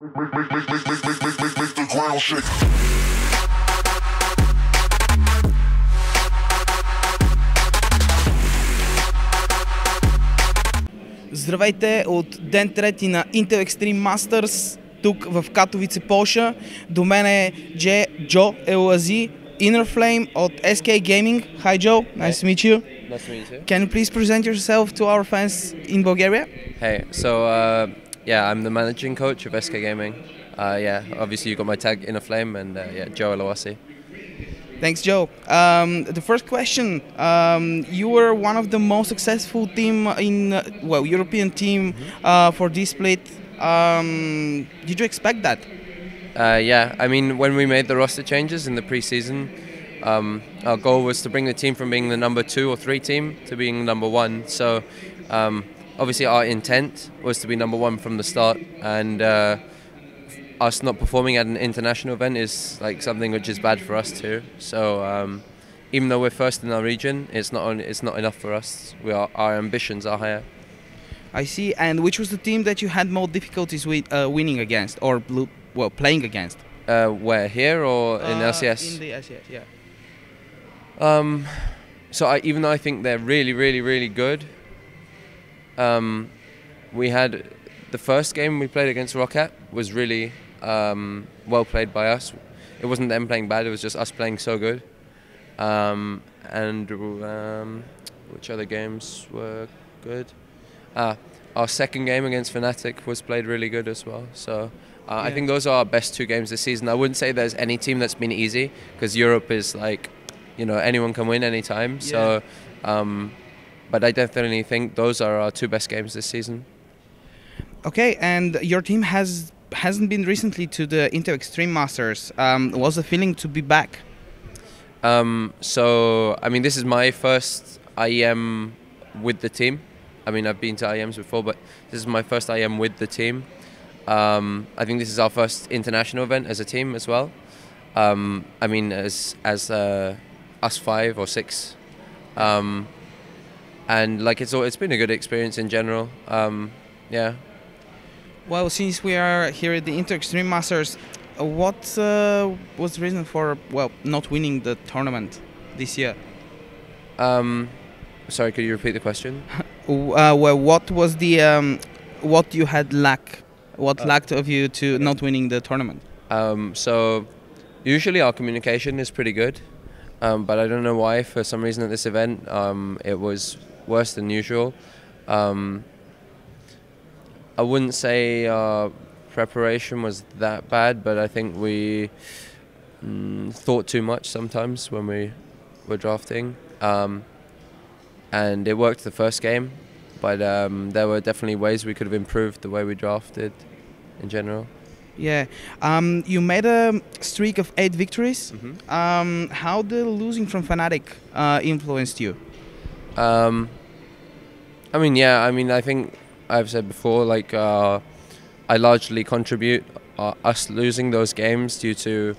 Make the ground shake. Здравейте от ден трети на Intel Extreme Masters, тук в Катовице, Полша. До мен е Джо Elouassi, InnerFlame от SK Gaming. Hi Joe, nice to meet you. Nice to meet you. Can you please present yourself to our fans in Bulgaria? Hey, so yeah, I'm the managing coach of SK Gaming. Yeah, obviously you got my tag InnerFlame and yeah, Joe Elouassi. Thanks, Joe. The first question, you were one of the most successful team in, European team for this split. Did you expect that? Yeah, I mean, when we made the roster changes in the pre-season, our goal was to bring the team from being the number 2 or 3 team to being number 1. So obviously our intent was to be number 1 from the start, and us not performing at an international event is like something which is bad for us too. So even though we're first in our region, it's not enough for us. Our ambitions are higher. I see. And which was the team that you had more difficulties with winning against, or playing against? Where, here or in LCS? In the LCS, yeah. So even though I think they're really, really, really good, we had the first game we played against Roccat was really well played by us. It wasn't them playing bad, it was just us playing so good. And which other games were good? Our second game against Fnatic was played really good as well. So I think those are our best 2 games this season. I wouldn't say there's any team that's been easy, because Europe is like, you know, anyone can win anytime. So, but I definitely think those are our 2 best games this season. Okay, and your team hasn't been recently to the Intel Extreme Masters. What's the feeling to be back? So, I mean, this is my first IEM with the team. I mean, I've been to IEMs before, but this is my first IEM with the team. I think this is our first international event as a team as well. I mean, as us 5 or 6. And like it's been a good experience in general. Yeah. Well, since we are here at the Intel Extreme Masters, what was the reason for not winning the tournament this year? Sorry, could you repeat the question? What was the what you had lacked of you to not winning the tournament? So usually our communication is pretty good, but I don't know why for some reason at this event it was worse than usual. I wouldn't say our preparation was that bad, but I think we thought too much sometimes when we were drafting. And it worked the first game, but there were definitely ways we could have improved the way we drafted in general. Yeah. You made a streak of 8 victories. How the losing from Fnatic influenced you? I mean, yeah, I mean, I think I've said before, like, I largely contribute us losing those games due to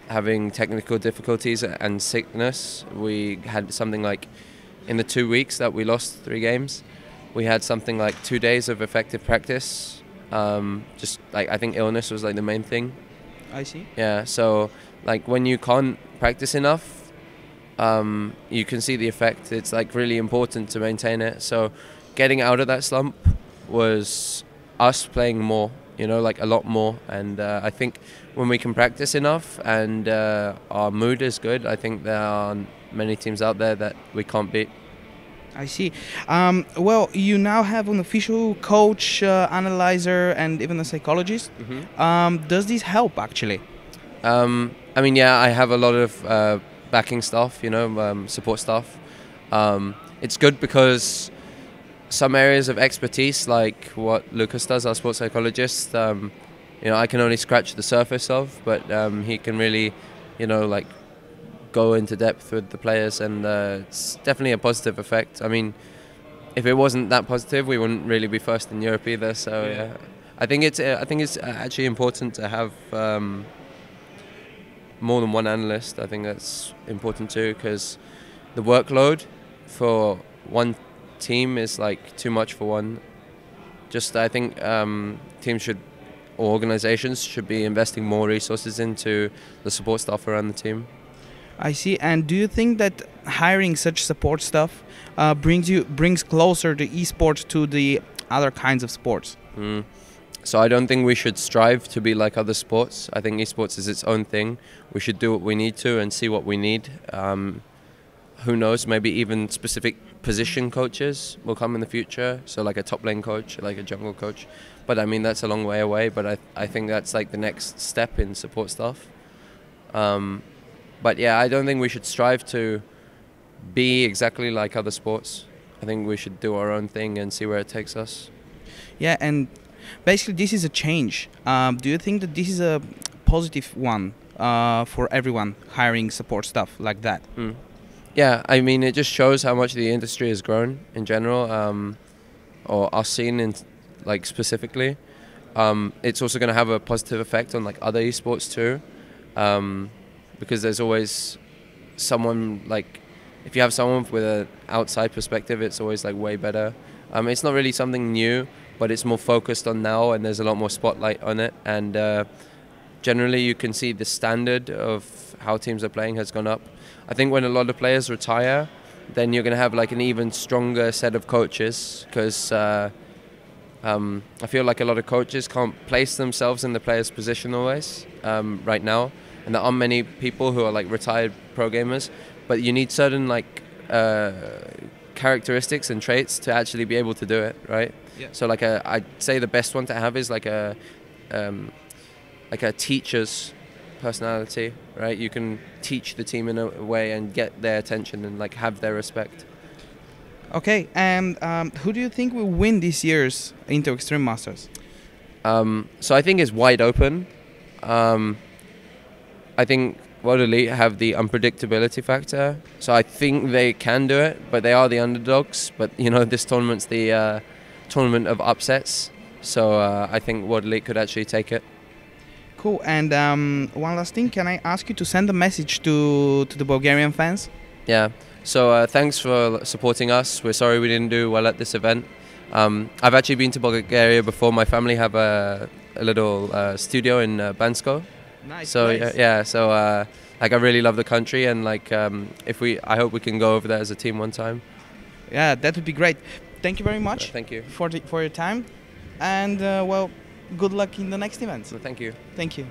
having technical difficulties and sickness. We had something like, in the 2 weeks that we lost 3 games, we had something like 2 days of effective practice. Just like, I think illness was like the main thing. I see. Yeah, so like when you can't practice enough, you can see the effect. It's like really important to maintain it. So getting out of that slump was us playing more, you know, like a lot more. And I think when we can practice enough and our mood is good, I think there are many teams out there that we can't beat. I see. Well, you now have an official coach, analyzer, and even a psychologist. Does this help, actually? I mean, yeah, I have a lot of backing staff, you know, support staff. It's good because some areas of expertise, like what Lucas does, our sports psychologist, you know, I can only scratch the surface of, but he can really, you know, like go into depth with the players, and it's definitely a positive effect. I mean, if it wasn't that positive, we wouldn't really be first in Europe either. So yeah, I think it's actually important to have more than one analyst. I think that's important too, because the workload for one team is like too much for one Just I think teams should, or organizations should be investing more resources into the support staff around the team. I see. And do you think that hiring such support staff brings closer the esports to the other kinds of sports? So I don't think we should strive to be like other sports. I think esports is its own thing. We should do what we need to and see what we need. Who knows, maybe even specific position coaches will come in the future. So like a top lane coach, like a jungle coach. But I mean, that's a long way away, but I think that's like the next step in support staff. But yeah, I don't think we should strive to be exactly like other sports. I think we should do our own thing and see where it takes us. Yeah, and basically this is a change. Do you think that this is a positive one for everyone hiring support staff like that? Yeah, I mean, it just shows how much the industry has grown in general, or our scene in like specifically. It's also going to have a positive effect on like other esports too, because there's always someone like, if you have someone with an outside perspective, it's always like way better. It's not really something new, but it's more focused on now, and there's a lot more spotlight on it. And generally, you can see the standard of how teams are playing has gone up. I think when a lot of players retire, then you're going to have like an even stronger set of coaches, because I feel like a lot of coaches can't place themselves in the player's position always right now, and there aren't many people who are like retired pro gamers, but you need certain like characteristics and traits to actually be able to do it, right? Yeah. So like I'd say the best one to have is like a teacher's personality, right? You can teach the team in a way and get their attention and like have their respect. Okay, and who do you think will win this year's Into Extreme Masters? So I think it's wide open. I think World Elite have the unpredictability factor, so I think they can do it, but they are the underdogs. But you know, this tournament's the tournament of upsets, so I think World Elite could actually take it. Cool. And one last thing, can I ask you to send a message to the Bulgarian fans? Yeah. So thanks for supporting us. We're sorry we didn't do well at this event. I've actually been to Bulgaria before. My family have a little studio in Bansko. Nice. So place. yeah. So like I really love the country, and like I hope we can go over there as a team one time. Yeah, that would be great. Thank you very much. Thank you for your time, and well, good luck in the next event. So thank you. Thank you.